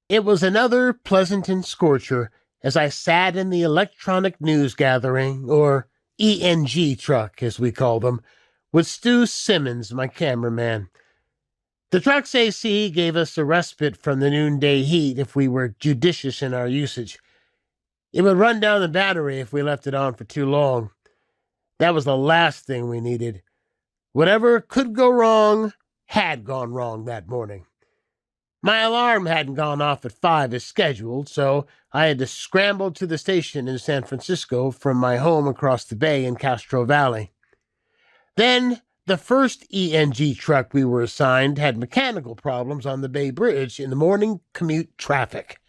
It was another Pleasanton scorcher as I sat in the electronic news gathering, or ENG truck, as we call them, with Stu Simmons, my cameraman. The truck's AC gave us a respite from the noonday heat if we were judicious in our usage. It would run down the battery if we left it on for too long. That was the last thing we needed. Whatever could go wrong had gone wrong that morning. My alarm hadn't gone off at 5 as scheduled, so I had to scramble to the station in San Francisco from my home across the bay in Castro Valley. Then, the first ENG truck we were assigned had mechanical problems on the Bay Bridge in the morning commute traffic,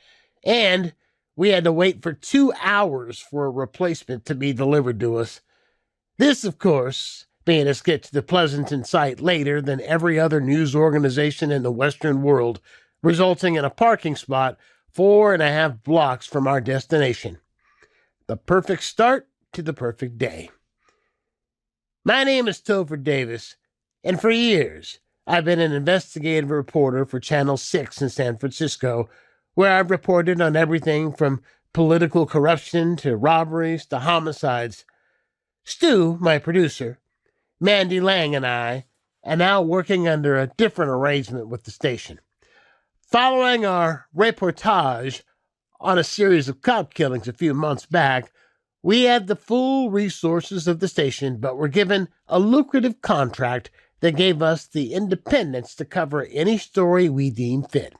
and we had to wait for 2 hours for a replacement to be delivered to us. This, of course, made us get to the Pleasanton site later than every other news organization in the Western world, resulting in a parking spot 4.5 blocks from our destination. The perfect start to the perfect day. My name is Topher Davis, and for years I've been an investigative reporter for Channel 6 in San Francisco, where I've reported on everything from political corruption to robberies to homicides. Stu, my producer, Mandy Lang, and I are now working under a different arrangement with the station. Following our reportage on a series of cop killings a few months back, we had the full resources of the station, but were given a lucrative contract that gave us the independence to cover any story we deemed fit.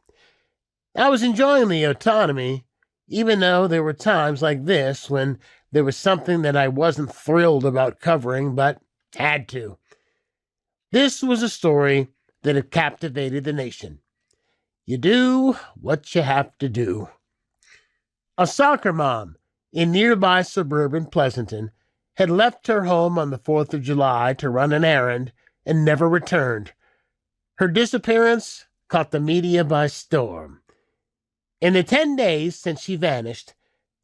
I was enjoying the autonomy, even though there were times like this when there was something that I wasn't thrilled about covering, but had to. This was a story that had captivated the nation. You do what you have to do. A soccer mom in nearby suburban Pleasanton had left her home on the 4th of July to run an errand and never returned. Her disappearance caught the media by storm. In the 10 days since she vanished,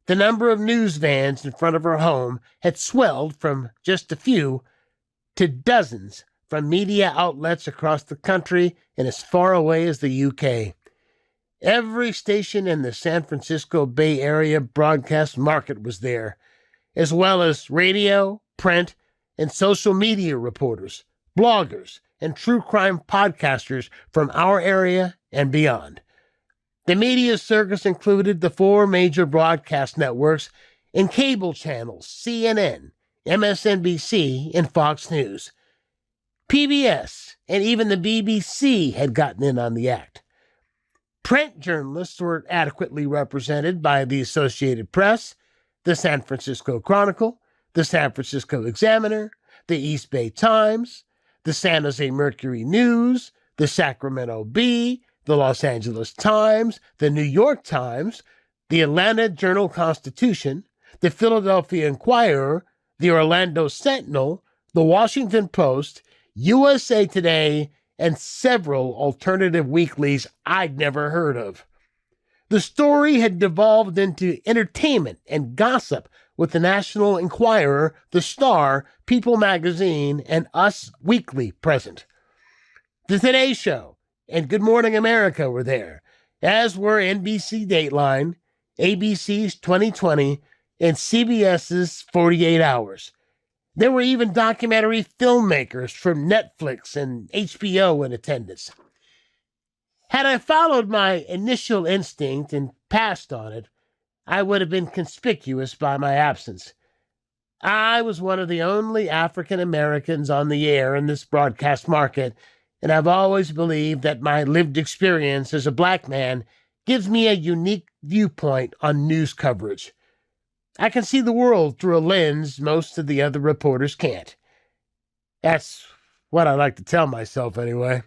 the number of news vans in front of her home had swelled from just a few to dozens from media outlets across the country and as far away as the UK. Every station in the San Francisco Bay Area broadcast market was there, as well as radio, print, and social media reporters, bloggers, and true crime podcasters from our area and beyond. The media circus included the 4 major broadcast networks and cable channels, CNN, MSNBC, and Fox News. PBS and even the BBC had gotten in on the act. Print journalists were adequately represented by the Associated Press, the San Francisco Chronicle, the San Francisco Examiner, the East Bay Times, the San Jose Mercury News, the Sacramento Bee, the Los Angeles Times, the New York Times, the Atlanta Journal-Constitution, the Philadelphia Inquirer, the Orlando Sentinel, the Washington Post, USA Today, and several alternative weeklies I'd never heard of. The story had devolved into entertainment and gossip with the National Enquirer, The Star, People Magazine, and Us Weekly present. The Today Show and Good Morning America were there, as were NBC Dateline, ABC's 2020, and CBS's 48 Hours. There were even documentary filmmakers from Netflix and HBO in attendance. Had I followed my initial instinct and passed on it, I would have been conspicuous by my absence. I was one of the only African Americans on the air in this broadcast market, and I've always believed that my lived experience as a black man gives me a unique viewpoint on news coverage. I can see the world through a lens most of the other reporters can't. That's what I like to tell myself, anyway.